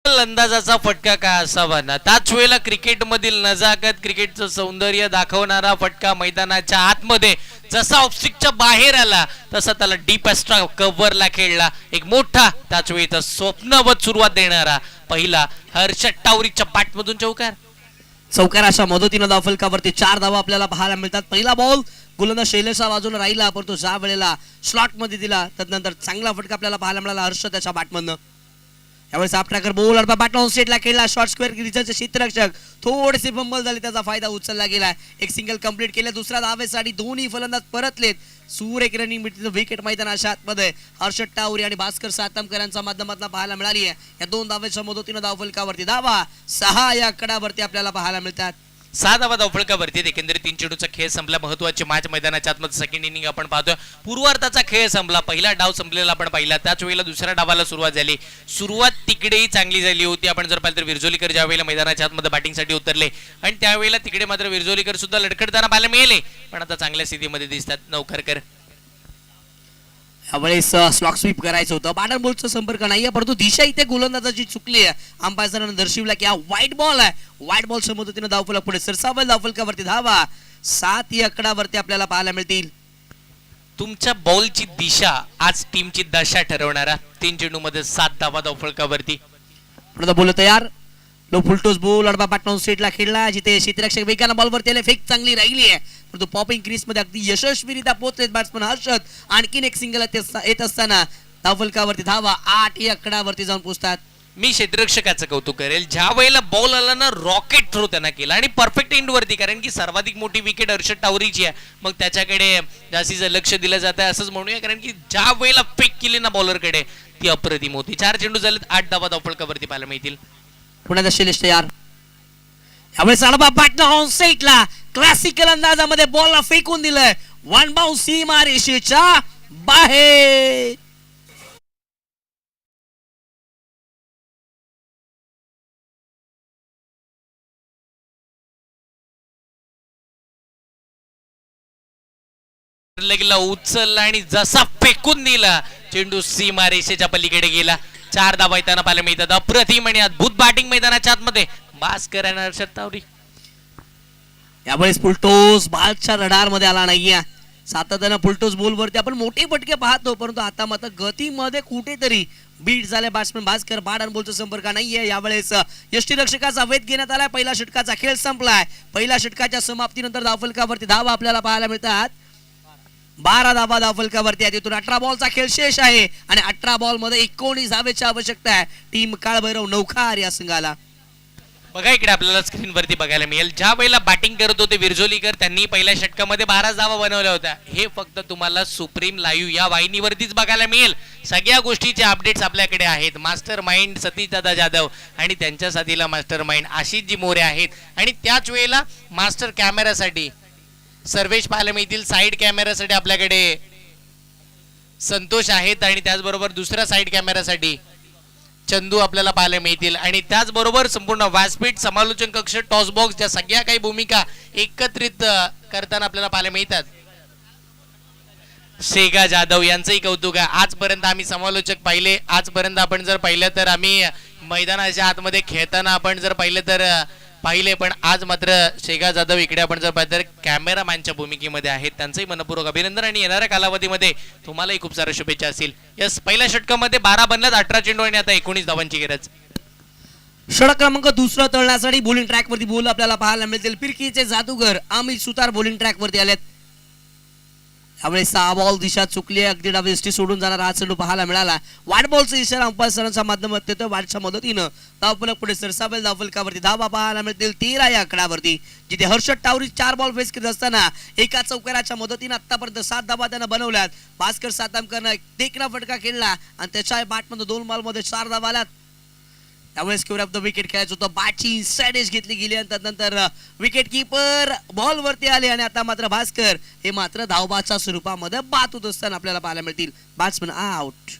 अंदाजाचा फटका काय असावा ना, त्याच वेळेला क्रिकेट मधील नजाकत, क्रिकेटचं सौंदर्य दाखवणारा फटका मैदानाच्या आतमध्ये जसा ऑफस्टिकच्या बाहेर आला तसा त्याला डीप एक्स्ट्रा कव्हरला खेळला. एक मोठा त्याच वेळेचा स्वप्नवत सुरुवात देणारा पहिला हर्षद टावरीच्या बॅटमधून चौकार अशा मदतीनं धावफलकावरती 4 धावा आपल्याला पाहायला मिळतात. पहिला बॉल गोलंदाज शैलेशच्या बाजूने राहिला, परंतु ज्या वेळेला स्लॉट मध्ये दिला तदनंतर चांगला फटका आपल्याला पाहायला मिळाला हर्षद त्याच्या बॅटमधनं. यावेळेस आपटाकर बॉल बॅट ऑन स्टेटला खेळला. शॉर्ट स्क्वेअर रिझल्टचे क्षेत्ररक्षक थोडेसे फंबल झाले, त्याचा फायदा उचलला गेला. एक सिंगल कंप्लीट केलं. दुसऱ्या धावेसाठी दोन्ही फलंदाज परतलेत. सुरेख रनिंग विकेट मैदानाच्या आतमध्ये हर्षद टावरी आणि भास्कर सातमकर यांच्या माध्यमातून पाहायला मिळाली आहे. या 2 धावेच्या मदतीनं धावफलकावरती धावा 6 या आकड्यावरती आपल्याला पाहायला मिळतात. 6 धावा धावफलकावरती. एकंदरीत 3 चेंडूचा खेळ संपला. महत्वाची मॅच मैदानाच्या आतमध्ये सेकंड इनिंग आपण पाहतोय. पूर्वार्धाचा खेळ संपला, पहिला डाव संपलेला आपण पाहिला. त्याच वेळेला दुसऱ्या डावाला सुरुवात झाली. सुरुवात तिकडेही चांगली झाली होती. आपण जर पाहिलं तर विरजोलीकर ज्या वेळेला मैदानाच्या आतमध्ये बॅटिंगसाठी उतरले आणि त्यावेळेला तिकडे मात्र विरजोलीकर सुद्धा लडखडताना पाहायला मिळाले, पण आता चांगल्या स्थितीमध्ये दिसतात नौकरकर. यावेळेस स्लॉक स्वीप करायचं होतं. बॅटर बॉलचा संपर्क नाहीये, परंतु दिशा इथे गोलंदाजाची चुकली आहे. अंपायरने दर्शविला की हा व्हाईट बॉल आहे. व्हाईट बॉलच्या मदतीने धावफलक पुढे सरसावल. धावफलकावरती धावा 7 या आकड्यावरती आपल्याला पाहायला मिळतील. तुमच्या बॉलची दिशा आज टीमची दशा ठरवणारा 3 चेंडूमध्ये 7 धावा धावफलकावरती. पुन्हा बोल तयार. लो फुलटोस बॉल अडबा बॅट स्टेटला खेळला, जिथे क्षेत्ररक्षक वेगानं बॉलवरती आले. फेक चांगली राहिली आहे, परंतु पॉपिंग क्रीज मध्ये अगदी यशस्वीरित्या पोहोचलेत बॅट्समन हर्षद. आणखीन एक सिंगल येत असताना धावफलकावरती धावा 8 या आकड्यावरती जाऊन पोहोचतात. मी क्षेत्ररक्षकाचं कौतुक करेल, ज्या वेळेला बॉल आला ना रॉकेट थ्रो त्यांना केला आणि परफेक्ट एंड वरती, कारण की सर्वाधिक मोठी विकेट हर्षद टावरीची आहे. मग त्याच्याकडे जास्तीचं लक्ष दिलं जात आहे असंच म्हणूया, कारण की ज्या वेळेला फेक केली ना बॉलरकडे ती अप्रतिम होती. 4 चेंडू झालेत, 8 धावा धावफलकावरती पाहायला मिळतील. पुण्याचा शैलेश तयार. यावेळेस अडबा बॅट ऑन सेटला क्लासिकल अंदाजामध्ये बॉलला फेकून दिलंय. 1 बाउंस सीमारेषेच्या बाहेर. लगेला उचलला आणि जसा फेकून दिला चेंडू सीमारेषेच्या पलीकडे गेला. 4 धावा येताना पाहायला मिळतात. अप्रतिम आणि अद्भुत बॅटिंग मैदानाच्या आतमध्ये भास्कर आणि हर्षद टावरी. यावेळेस फुलटोस बालच्या रडार मध्ये आला नाहीये. सातत्यानं फुलटोस बॉल वरती आपण मोठे फटके पाहतो, परंतु आता मात्र गतीमध्ये कुठेतरी बीट झाले बॅट्समन भास्कर. बॅट आणि बॉलचा संपर्क नाहीये. यावेळेस यष्टीरक्षकाचा वेध घेण्यात आलाय. पहिला षटकाचा खेळ संपलाय. पहिल्या षटकाच्या समाप्तीनंतर धावफलकावरती धावा आपल्याला पाहायला मिळतात. 12 धावा धावफलकावरती आहे. तिथून 18 बॉलचा खेळ शेष आहे आणि 18 बॉल मध्ये 19 धावेची आवश्यकता आहे टीम काळभैरव नौखार या संघाला. बघा इकडे आपल्याला स्क्रीन वरती बघायला मिळेल, ज्या वेळेला बॅटिंग करत होते विरजोलीकर त्यांनी पहिल्या षटकामध्ये 12 धावा बनवल्या होत्या. हे फक्त तुम्हाला सुप्रीम लाईव्ह या वाहिनीवरतीच बघायला मिळेल. सगळ्या गोष्टीचे अपडेट्स आपल्याकडे आहेत. मास्टर माइंड सतीश दादा जाधव आणि त्यांच्या साथीला मास्टर माइंड आशिष जी मोरे आहेत आणि त्याच वेळेला मास्टर कॅमेरासाठी सर्वेश पाहायला मिळतील. साईड कॅमेरासाठी आपल्याकडे संतोष आहेत आणि त्याचबरोबर दुसऱ्या साईड कॅमेरासाठी चंदू आपल्याला पाहायला मिळतील आणि त्याचबरोबर संपूर्ण व्यासपीठ, समालोचन कक्ष, टॉस बॉक्स या सगळ्या काही भूमिका एकत्रित करताना आपल्याला पाहायला मिळतात. शेगा जाधव यांचंही कौतुक आहे. आजपर्यंत आम्ही समालोचक पाहिले, आजपर्यंत आपण जर पाहिलं तर आम्ही मैदानाच्या आतमध्ये खेळताना आपण जर पाहिलं तर पाहिले, पण आज मात्र शेगा जाधव इकडे आपण जर पाहिलं तर कॅमेरामॅनच्या भूमिकेमध्ये आहेत. त्यांचंही मनपूर्वक अभिनंदन आणि येणाऱ्या कालावधीमध्ये तुम्हालाही खूप साऱ्या शुभेच्छा असतील. यस, पहिल्या षटकामध्ये 12 बनल्यात, 18 चेंडू आणि आता 19 धावांची गरज. षटक क्रमांक दुसरा तळण्यासाठी बॉलिंग ट्रॅक वरती बॉल आपल्याला पाहायला मिळतील. फिरकीचे जादूगर अमित सुतार बॉलिंग ट्रॅक वरती आलेत. त्यामुळे 6 बॉल दिशा चुकली, अगदी डावी दृष्टी सोडून जाणार हा चेंडू पाहायला मिळाला. वाट बॉलचा इशारा अंपायर सरांच्या माध्यमातून येतोय. वाटच्या मदतीनं धावफलक पुढे सरसावेल. धावफलकावरती धावा पाहायला मिळतील 13 या आकड्यावरती, जिथे हर्षद टावरी 4 बॉल फेस करत असताना एका चौकाराच्या मदतीनं आतापर्यंत 7 धावा त्यानं बनवल्यात. भास्कर सातामकरनं एक देखना फटका खेळला आणि त्याच्या बॅटमध्ये 2 बॉलमध्ये 4 धावा आल्यात. त्यावेळेस क्युअर ऑफ द विकेट खेळायचं होतं. बॅटची इनसाइड एज घेतली गेली आणि त्यानंतर विकेट कीपर बॉल वरती आले आणि आता मात्र भास्कर हे मात्र धावबाच्या स्वरूपामध्ये बाद होत असताना आपल्याला पाहायला मिळतील. Batsman out.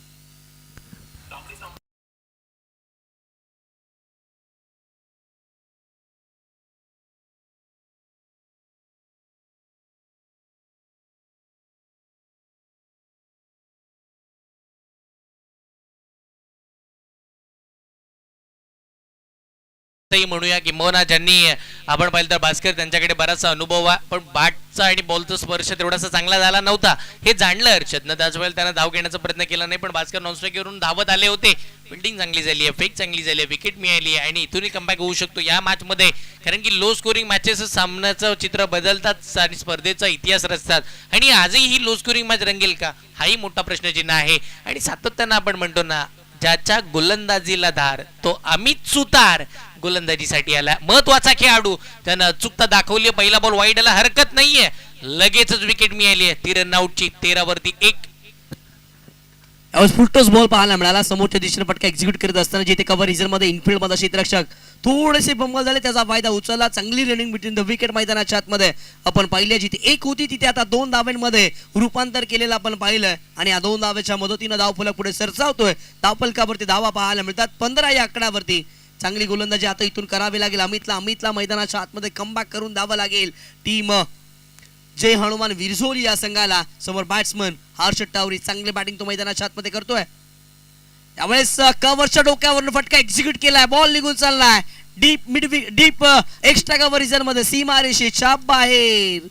म्हणूया किंबहुना ज्यांनी आपण पाहिलं तर भास्कर त्यांच्याकडे बराचसा अनुभव आहे, पण बॅटचा आणि बॉलचा स्पर्श तेवढासा चांगला झाला नव्हता हे जाणलं हर्षदनं. त्याच वेळेला त्यानं धाव घेण्याचा प्रयत्न केला नाही, पण भास्कर नॉनस्ट्राईकवरून धावत आले होते. फिल्डिंग चांगली झाली आहे, फेक चांगली झाली आहे, विकेट मिळाली आहे आणि इथूनही कमबॅक होऊ शकतो या मॅच मध्ये. कारण की लो स्कोरिंग मॅचेस सामन्याचं चित्र बदलतात आणि स्पर्धेचा इतिहास रचतात आणि आजही ही लो स्कोरिंग मॅच रंगेल का हाही मोठा प्रश्नचिन्ह आहे. आणि सातत्यानं आपण म्हणतो ना, ज्याच्या गोलंदाजीला धार तो अमित सुतार गोलंदाजीसाठी आला. महत्वाचा खेळाडू त्यानं चुकता दाखवली. पहिला बॉल वाईड आला, हरकत नाहीये, लगेचच विकेट मिळाली आहे. 3 रन आउटची 13 वरती 1. फुलटॉस बॉल पाहायला मिळाला. समोरच्या दिशेने फटका एक्झिक्यूट करत असताना जिथे कव्हर रिझन मध्ये इनफिल्ड मध्ये क्षेत्ररक्षक थोडेसे बंबल झाले, त्याचा फायदा उचलला. चांगली रनिंग बिटवीन द विकेट मैदानाच्या आतमध्ये आपण पाहिले. जिथे 1 होती तिथे आता 2 धावांमध्ये रूपांतर केलेलं आपण पाहिलं आणि या 2 धावेच्या मदतीनं धावफलक पुढे सरसावतोय. धावफलकावरती धावा पाहायला मिळतात 15 या आकड्यावरती. चांगली गोलंदाजी आता इथून करावी लागेल अमितला मैदानाच्या आतमध्ये कमबॅक करून धावा लागेल. टीम जय हनुमान विरझोली या संघाला. समोर बॅट्समन हर्षद टावरी, चांगली बॅटिंग तो मैदानाच्या आतमध्ये करतोय. त्यावेळेस कव्हरच्या डोक्यावरून फटका एक्झिक्यूट केलाय, बॉल निघून चाललाय डीप एक्स्ट्रा कव्हर रिझन मध्ये सीमारेषेच्या बाहेर.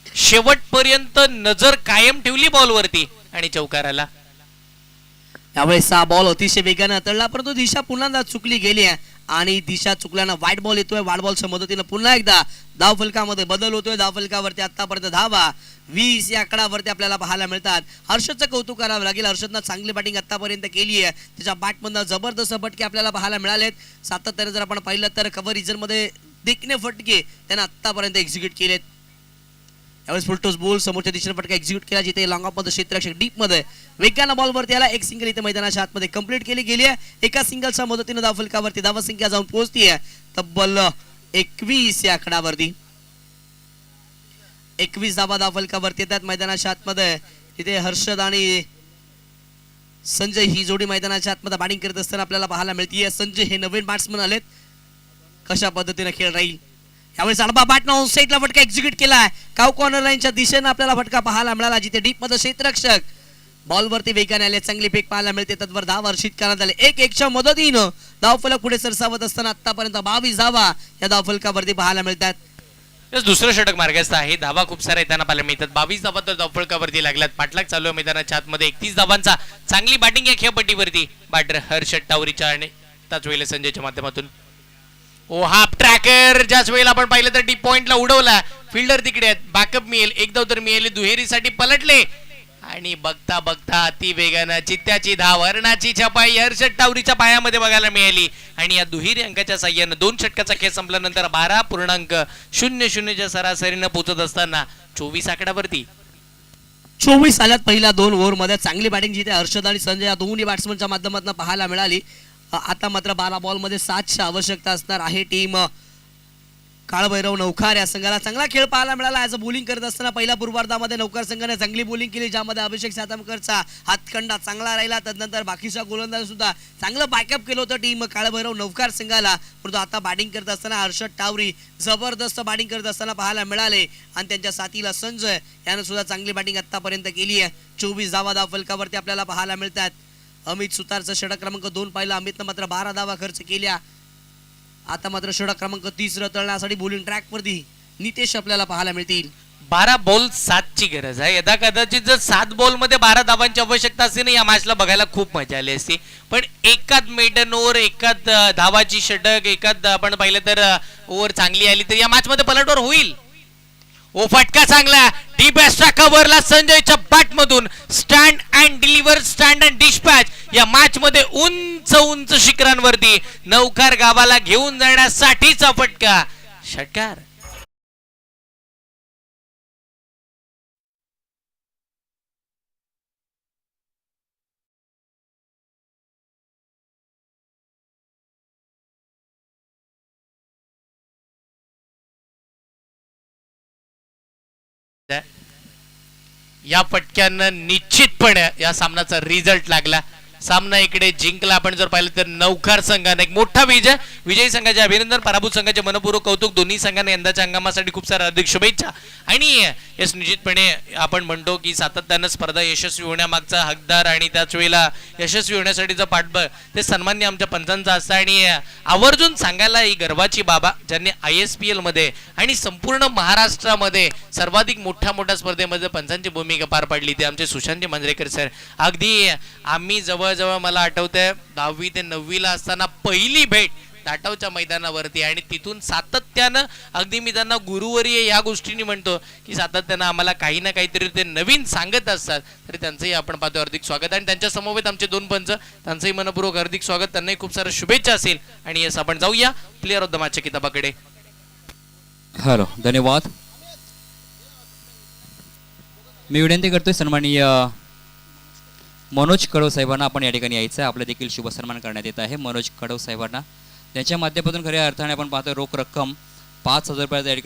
शेवटपर्यंत नजर कायम ठेवली बॉलवरती आणि चौकाराला. त्यावेळेस हा बॉल अतिशय वेगाने हाताळला, परंतु दिशा पुन्हा चुकली गेली आहे आणि दिशा चुकल्यानं व्हाईट बॉल येतोय. व्हाईट बॉलच्या मदतीनं पुन्हा एकदा धावफलकामध्ये बदल होतोय. धावफलकावरती आतापर्यंत धावा 20 या आकड्यावरती आपल्याला पाहायला मिळतात. हर्षदचं कौतुक करावं लागेल. हर्षदनं चांगली बॅटिंग आतापर्यंत केली आहे. त्याच्या बॅटमधनं जबरदस्त फटके आपल्याला पाहायला मिळालेत. सातत्याने जर आपण पाहिलं तर कव्हर रिझन मध्ये देखणे फटके त्यानं आतापर्यंत एक्झिक्यूट केलेत. त्यावेळेस फुलटॉस बॉल समोरच्या दिशेने फटका एक्झिक्यूट केला, जिथे लॉंग ऑफ मध्ये क्षेत्ररक्षक डीप मध्ये वेगानं बॉलवरती आला. एक सिंगल इथे मैदानाच्या आतमध्ये कंप्लीट केली गेली आहे. एका सिंगलच्या मदतीने धावफलकावरती धावा संख्या जाऊन पोहोचती आहे तब्बल 21 या आकड्यावरती. 21 धावा धावफलकावरती येतात मैदानाच्या आतमध्ये. तिथे हर्षद आणि संजय ही जोडी मैदानाच्या आतमध्ये बॅटिंग करत असताना आपल्याला पाहायला मिळते. संजय हे नवीन बॅट्समन आलेत, कशा पद्धतीने खेळ राहील. यावेळेस अडबा बॅटनं ऑन साईडला फटका एक्झिक्यूट केलाय. काव कॉर्नर लाईनच्या दिशेने आपल्याला फटका पाहायला मिळाला, जिथे डीप मध्ये क्षेत्ररक्षक बॉलवरती वेगाने आले. चांगली फेक पाहायला मिळते. तत्वर धावा हर्षित करण्यात आले. 1-1च्या मदतीनं धावफलक पुढे सरसावत असताना आतापर्यंत 22 धावा या धावफलकावरती पाहायला मिळतात. दुसरं षटक मार्गस्थ आहे. धावा खूप साऱ्या येताना पाहायला मिळतात. 22 धावा तर धावफलकावरती लागल्यात. पाठलाग चालू आहे मैदानाच्या आतमध्ये. 31 धावांचा चांगली बॅटिंग या खेळपट्टीवरती बॅटर हर्षद टावरीच्या आणि त्याच वेळेला संजयच्या माध्यमातून. ओ हाफ ट्रॅकर ज्याच वेळेला आपण पाहिलं तर डीप पॉइंटला उडवला. फिल्डर तिकडे आहेत, बॅकअप मिळेल, एक धाव तर मिळेल. दुहेरीसाठी पलटले आणि बघता बघता अति वेगानं चित्त्याची धाव हरणाची छपाई हर्षद टावरीच्या पायामध्ये बघायला मिळाली. आणि या दुहेरी अंकाच्या साह्यानं 2 षटकाचा खेळ संपल्यानंतर 12.00च्या सरासरीनं पोहोचत असताना 24 आकड्यावरती 24 आल्यात पहिल्या 2 ओव्हरमध्ये. चांगली बॅटिंग जिथे हर्षद आणि संजय या दोन्ही बॅट्समनच्या माध्यमातून पाहायला मिळाली. आता मात्र 12 बॉलमध्ये 7ची आवश्यकता असणार आहे. टीम काळभैरव नौकार या संघाला चांगला खेळ पाहायला मिळाला. ॲज अ बॉलिंग करत असताना पहिल्या पूर्वार्धामध्ये नौकार संघाने चांगली बॉलिंग केली, ज्यामध्ये अभिषेक सातामकरचा हातखंडा चांगला राहिला. त्यानंतर बाकीच्या गोलंदाज सुद्धा चांगलं बॅकअप केलं होतं टीम काळभैरव नौकार संघाला. परंतु आता बॅटिंग करत असताना हर्षद टावरी जबरदस्त बॅटिंग करत असताना पाहायला मिळाले आणि त्यांच्या साथीला संजय यानं सुद्धा चांगली बॅटिंग आतापर्यंत केली आहे. 24 धावा धावफलकावरती आपल्याला पाहायला मिळतात. अमित सुतारचं षटक क्रमांक 2 पाहिलं. अमितनं मात्र 12 धावा खर्च केल्या. आता मात्र षटक क्रमांक 30 तळण्यासाठी बॉलिंग ट्रॅकवरती नितेश आपल्याला पाहायला मिळतील. 12 बॉल 7ची गरज आहे. यदा कदाचित जर 7 बॉल मध्ये 12 धावांची आवश्यकता असते ना, या मॅचला बघायला खूप मजा आली असती. पण एकाच मेडन ओव्हर, एकाच धावाची षटक, एकाच आपण पाहिलं तर ओव्हर चांगली आली तर या मॅच मध्ये पलटवार होईल. ओ फटका चांगला डीप एक्स्ट्रा कव्हरला संजयच्या बॅट मधून stand and deliver, stand and dispatch या मॅच मध्ये उंच उंच शिखरांवरती नौकार गावाला घेऊन जाण्यासाठीचा फटका. षटकार या फटक्यानं निश्चितपणे या सामन्याचा रिझल्ट लागला. सामना इकडे जिंकला. आपण जर पाहिलं तर नौकार संघाने एक मोठा विजय, विजयी संघाचे अभिनंदन, पराभूत संघाचे मनपूर्वक कौतुक. दोन्ही संघांना यंदाच्या हंगामासाठी खूप साऱ्या हार्दिक शुभेच्छा. आणि यस, निश्चितपणे आपण म्हणतो की सातत्यानं स्पर्धा यशस्वी होण्यामागचा हकदार आणि त्याच वेळेला यशस्वी होण्यासाठीचा पाठबळ ते सन्मान्य आमच्या पंचांचा असतं. आणि आवर्जून सांगायला ही गर्वाची बाबा ज्यांनी ISPL मध्ये आणि संपूर्ण महाराष्ट्रामध्ये सर्वाधिक मोठ्या स्पर्धेमध्ये पंचांची भूमिका पार पाडली ते आमचे सुशांत मांजरेकर सर. अगदी आम्ही जवळजवळ मला आठवतंय 10वी ते 9वी ला असताना पहिली भेट टाटावच्या मैदानावरती, आणि तिथून सातत्यानं अगदी मी त्यांना गुरुवर्य या गोष्टींनी म्हणतो की सातत्यानं आम्हाला काही ना काहीतरी ते नवीन सांगत असतात. तरी त्यांचंही आपण पाहतो हार्दिक स्वागत. आणि त्यांच्या समवेत आमचे 2 पंच, त्यांचंही मनपूर्वक हार्दिक स्वागत. त्यांनाही खूप साऱ्या शुभेच्छा असेल. आणि यस, आपण जाऊया प्लेअर ऑफ द मॅचच्या किताबाकडे. हॅलो, धन्यवाद. मी विनंती करतोय सन्माननीय मनोज कडव साहेबांना आपण या ठिकाणी यायचं आहे. आपलं देखील शुभ सन्मान करण्यात येत आहे मनोज कडव साहेबांना. त्यांच्या माध्यमातून खऱ्या अर्थाने आपण पाहतो रोख रक्कम 5,000 रुपये या ठिकाणी